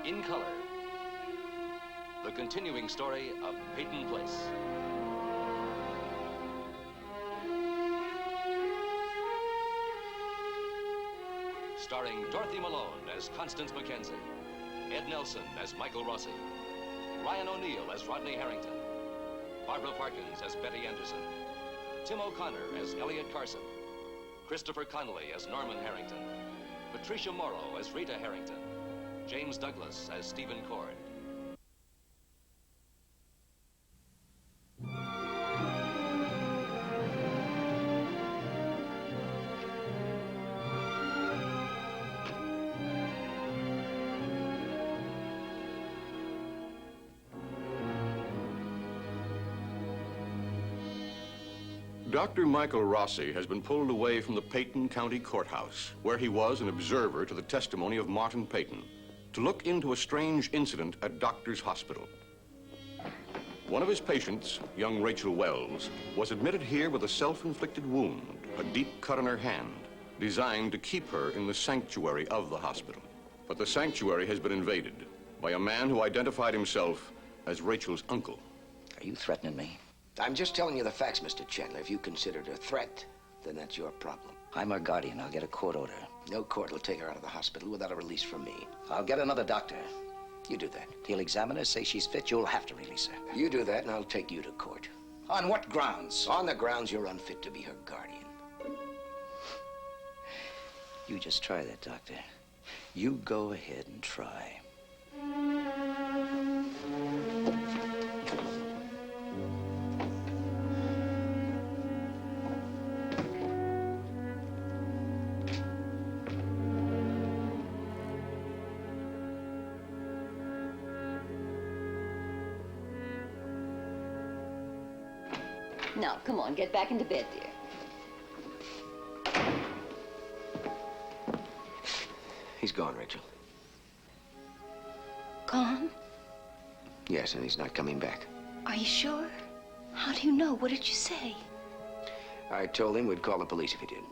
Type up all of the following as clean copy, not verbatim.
in color, the continuing story of Peyton Place. Starring Dorothy Malone as Constance Mackenzie, Ed Nelson as Michael Rossi, Ryan O'Neill as Rodney Harrington, Barbara Parkins as Betty Anderson, Tim O'Connor as Elliot Carson, Christopher Connolly as Norman Harrington, Patricia Morrow as Rita Harrington, James Douglas as Stephen Cord. Dr. Michael Rossi has been pulled away from the Peyton County Courthouse, where he was an observer to the testimony of Martin Peyton, to look into a strange incident at Doctor's Hospital. One of his patients, young Rachel Wells, was admitted here with a self-inflicted wound, a deep cut on her hand, designed to keep her in the sanctuary of the hospital. But the sanctuary has been invaded by a man who identified himself as Rachel's uncle. Are you threatening me? I'm just telling you the facts, Mr. Chandler. If you consider it a threat, then that's your problem. I'm her guardian. I'll get a court order. No court will take her out of the hospital without a release from me. I'll get another doctor. You do that. He'll examine her, say she's fit. You'll have to release her. You do that, and I'll take you to court. On what grounds? On the grounds you're unfit to be her guardian. You just try that, Doctor. You go ahead and try. Now, come on, get back into bed, dear. He's gone, Rachel. Gone? Yes, and he's not coming back. Are you sure? How do you know? What did you say? I told him we'd call the police if he did.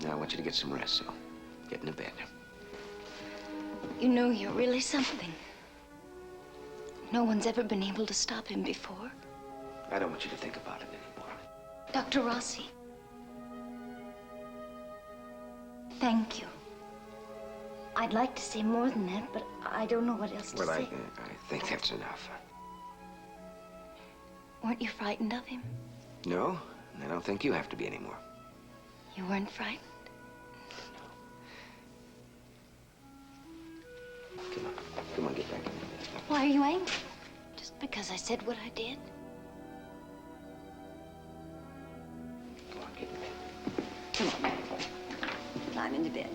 Now I want you to get some rest, so get into bed. You know, you're really something. No one's ever been able to stop him before. I don't want you to think about it anymore. Dr. Rossi. Thank you. I'd like to say more than that, but I don't know what else to say. I think that's enough. Weren't you frightened of him? No, I don't think you have to be anymore. You weren't frightened? Come on, get back in bed. Why are you angry? Just because I said what I did? Come on, get in bed. Come on. Climb into bed.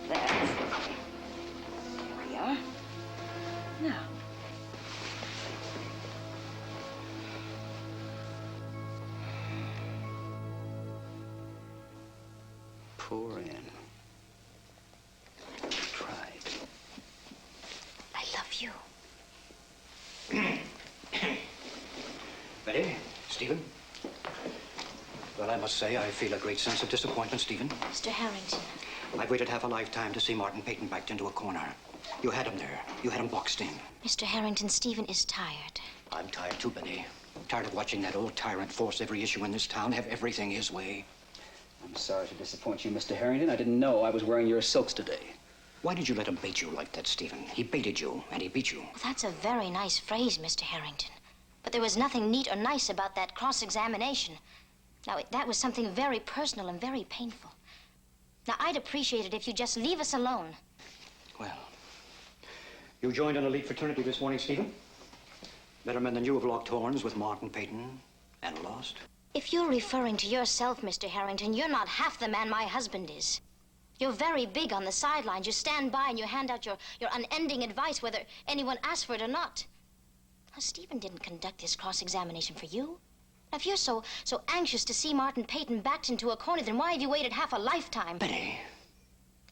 There we are. Now. Pour in. Try. I love you. Betty, Stephen. Well, I must say I feel a great sense of disappointment, Stephen. Mr. Harrington. I've waited half a lifetime to see Martin Peyton backed into a corner. You had him there. You had him boxed in. Mr. Harrington, Stephen is tired. I'm tired too, Betty. Tired of watching that old tyrant force every issue in this town, have everything his way. I'm sorry to disappoint you, Mr. Harrington. I didn't know I was wearing your silks today. Why did you let him bait you like that, Stephen? He baited you, and he beat you. Well, that's a very nice phrase, Mr. Harrington. But there was nothing neat or nice about that cross-examination. Now, that was something very personal and very painful. Now, I'd appreciate it if you'd just leave us alone. Well, you joined an elite fraternity this morning, Stephen. Better men than you have locked horns with Martin Peyton and lost. If you're referring to yourself, Mr. Harrington, you're not half the man my husband is. You're very big on the sidelines. You stand by and you hand out your unending advice, whether anyone asks for it or not. Now, Stephen didn't conduct this cross-examination for you. Now, if you're so anxious to see Martin Peyton backed into a corner, then why have you waited half a lifetime? Betty.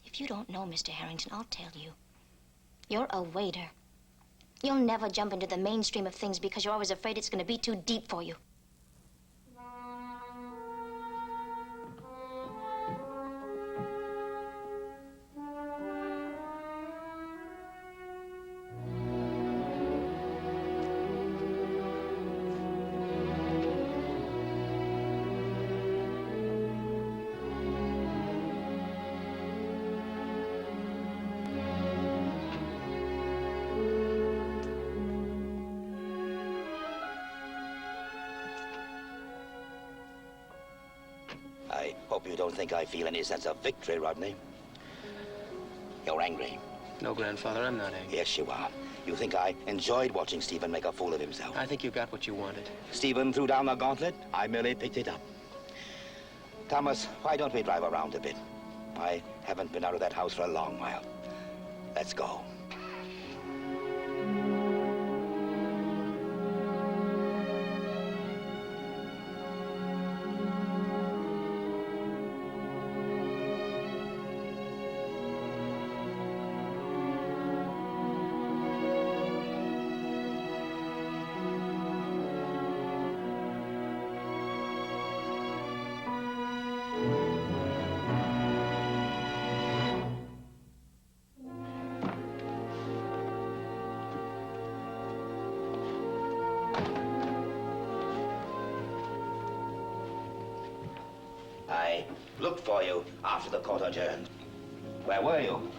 If you don't know, Mr. Harrington, I'll tell you. You're a waiter. You'll never jump into the mainstream of things because you're always afraid it's going to be too deep for you. hope you don't think I feel any sense of victory, Rodney. You're angry. No, Grandfather, I'm not angry. Yes, you are. You think I enjoyed watching Stephen make a fool of himself. I think you got what you wanted. Stephen threw down the gauntlet. I merely picked it up. Thomas, why don't we drive around a bit? I haven't been out of that house for a long while. Let's go. I looked for you after the court adjourned. Where were you?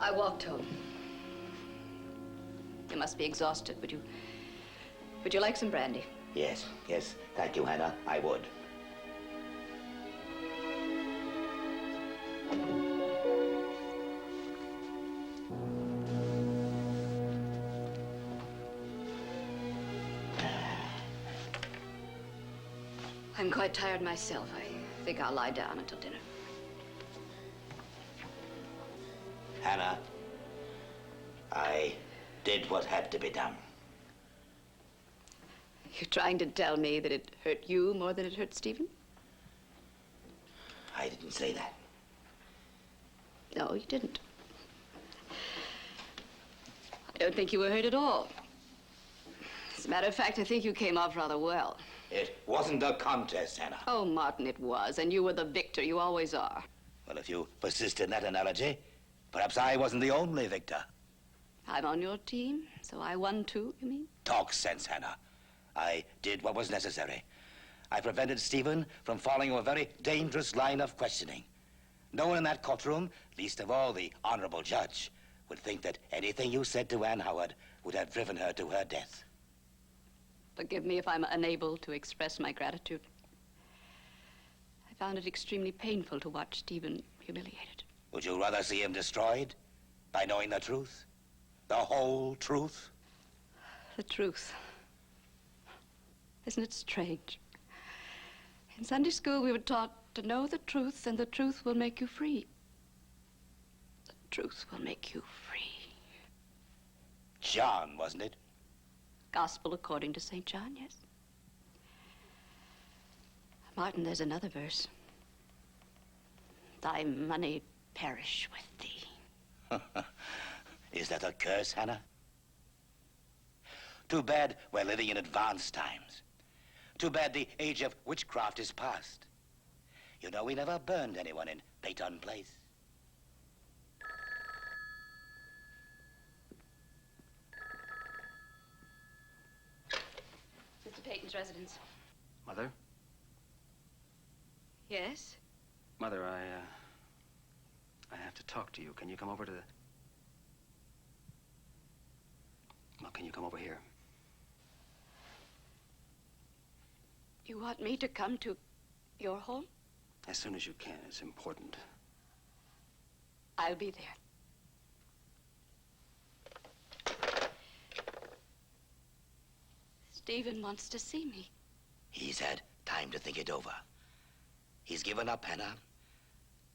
I walked home. You must be exhausted. Would you like some brandy? Yes, yes. Thank you, Hannah. I would. I'm quite tired myself. I think I'll lie down until dinner. Hannah, I did what had to be done. You're trying to tell me that it hurt you more than it hurt Stephen? I didn't say that. No, you didn't. I don't think you were hurt at all. As a matter of fact, I think you came off rather well. It wasn't a contest, Hannah. Oh, Martin, it was, and you were the victor. You always are. Well, if you persist in that analogy, perhaps I wasn't the only victor. I'm on your team, so I won too, you mean? Talk sense, Hannah. I did what was necessary. I prevented Stephen from falling into a very dangerous line of questioning. No one in that courtroom, least of all the honorable judge, would think that anything you said to Anne Howard would have driven her to her death. Forgive me if I'm unable to express my gratitude. I found it extremely painful to watch Stephen humiliated. Would you rather see him destroyed by knowing the truth? The whole truth? The truth. Isn't it strange? In Sunday school, we were taught to know the truth, and the truth will make you free. The truth will make you free. John, wasn't it? Gospel according to St. John, yes. Martin, there's another verse. Thy money perish with thee. Is that a curse, Hannah? Too bad we're living in advanced times. Too bad the age of witchcraft is past. You know, we never burned anyone in Peyton Place. Mr. Peyton's residence. Mother? Yes? Mother, I have to talk to you. Can you come over to the... Well, can you come over here? You want me to come to your home? As soon as you can. It's important. I'll be there. Stephen wants to see me. He's had time to think it over. He's given up, Hannah.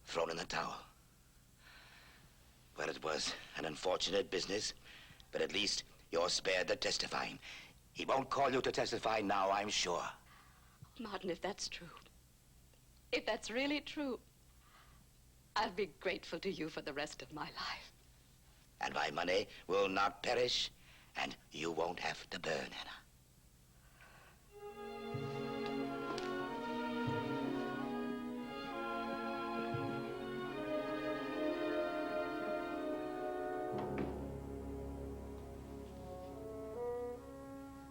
Thrown in the towel. Well, it was an unfortunate business, but at least you're spared the testifying. He won't call you to testify now, I'm sure. Martin, if that's true, if that's really true, I'll be grateful to you for the rest of my life. And my money will not perish, and you won't have to burn, Hannah.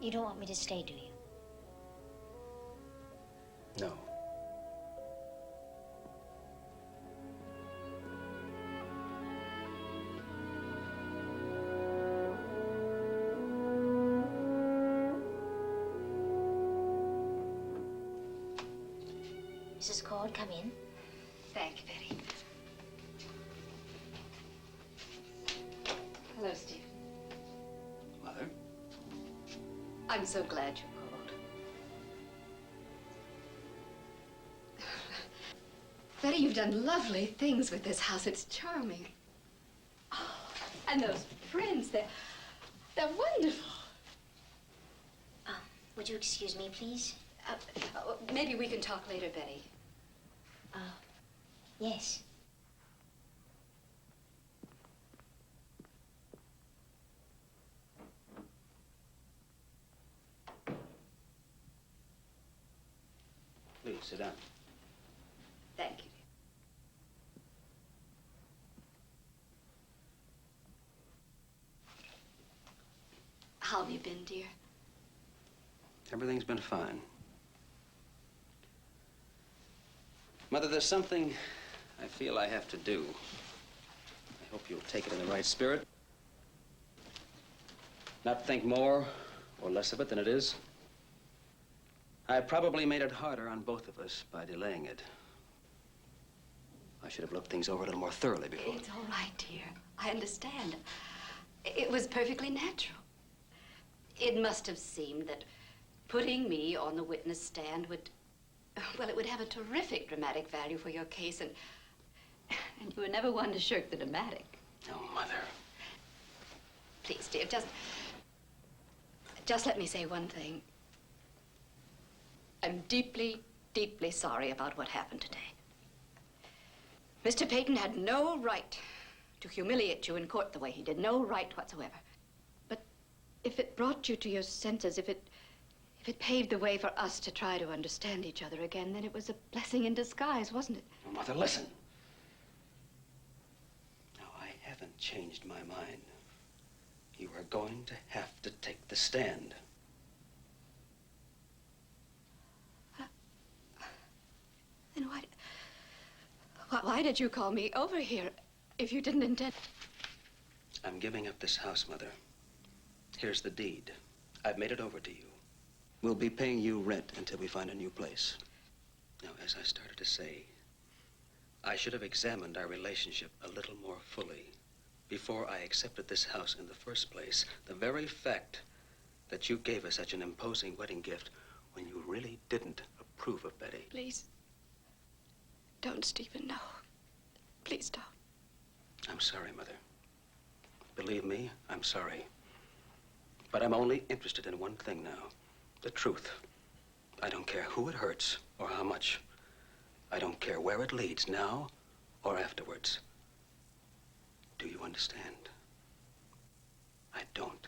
You don't want me to stay, do you? No. Mrs. Cord, come in. Thank you, Betty. Hello, Stephen. Mother? I'm so glad you called. Betty, you've done lovely things with this house. It's charming. Oh, and those prints, they're wonderful. Would you excuse me, please? Maybe we can talk later, Betty. Yes. Please, sit down. Thank you. How have you been, dear? Everything's been fine. Mother, there's something I feel I have to do. I hope you'll take it in the right spirit. Not think more or less of it than it is. I probably made it harder on both of us by delaying it. I should have looked things over a little more thoroughly before. It's all right, dear. I understand. It was perfectly natural. It must have seemed that putting me on the witness stand would, well, it would have a terrific dramatic value for your case, and you were never one to shirk the dramatic. Oh, Mother. Please, dear, just let me say one thing. I'm deeply, deeply sorry about what happened today. Mr. Peyton had no right to humiliate you in court the way he did, no right whatsoever. But if it brought you to your senses, if it paved the way for us to try to understand each other again, then it was a blessing in disguise, wasn't it? Oh, Mother, listen. No, I haven't changed my mind. You are going to have to take the stand. Then why did you call me over here if you didn't intend? I'm giving up this house, Mother. Here's the deed. I've made it over to you. We'll be paying you rent until we find a new place. Now, as I started to say, I should have examined our relationship a little more fully before I accepted this house in the first place. The very fact that you gave us such an imposing wedding gift when you really didn't approve of Betty. Please, don't, Stephen, no. Please don't. I'm sorry, Mother. Believe me, I'm sorry. But I'm only interested in one thing now. The truth. I don't care who it hurts or how much. I don't care where it leads, now or afterwards. Do you understand? I don't.